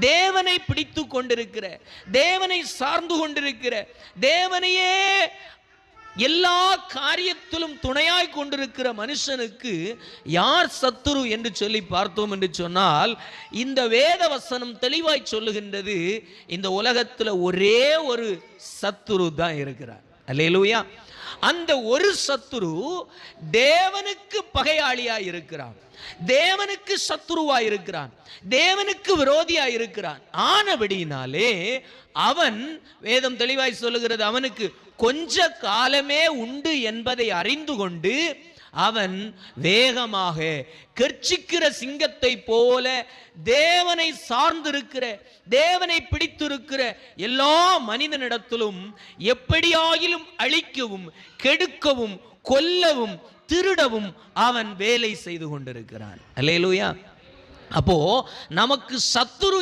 தேவனை பிடித்து கொண்டிருக்கிற, தேவனை சார்ந்து கொண்டிருக்கிற, தேவனையே எல்லா காரியத்திலும் துணையாய் கொண்டிருக்கிற மனுஷனுக்கு யார் சத்துரு என்று சொல்லி பார்த்தோம் என்று சொன்னால், இந்த வேத வசனம் தெளிவாய் சொல்லுகின்றது, இந்த உலகத்தில் ஒரே ஒரு சத்துரு தான் இருக்கிறார். அல்லேலூயா. அந்த ஒரு சத்துரு தேவனுக்கு பகையாளியாய் இருக்கிறான், தேவனுக்கு சத்துருவாய் இருக்கிறான், தேவனுக்கு விரோதியாய் இருக்கிறான். ஆனபடியினாலே அவன், வேதம் தெளிவாய் சொல்லுகிறது, அவனுக்கு கொஞ்ச காலமே உண்டு என்பதை அறிந்து கொண்டு அவன் வேகமாக கர்ச்சிக்கிற சிங்கத்தை போல தேவனை சார்ந்திருக்கிற, தேவனை பிடித்திருக்கிற எல்லா மனிதனிடத்திலும் எப்படியாயிலும் அழிக்கவும், கெடுக்கவும், கொல்லவும், திருடவும் அவன் வேலை செய்து கொண்டிருக்கிறான். அல்லேலூயா. அப்போ நமக்கு சத்துரு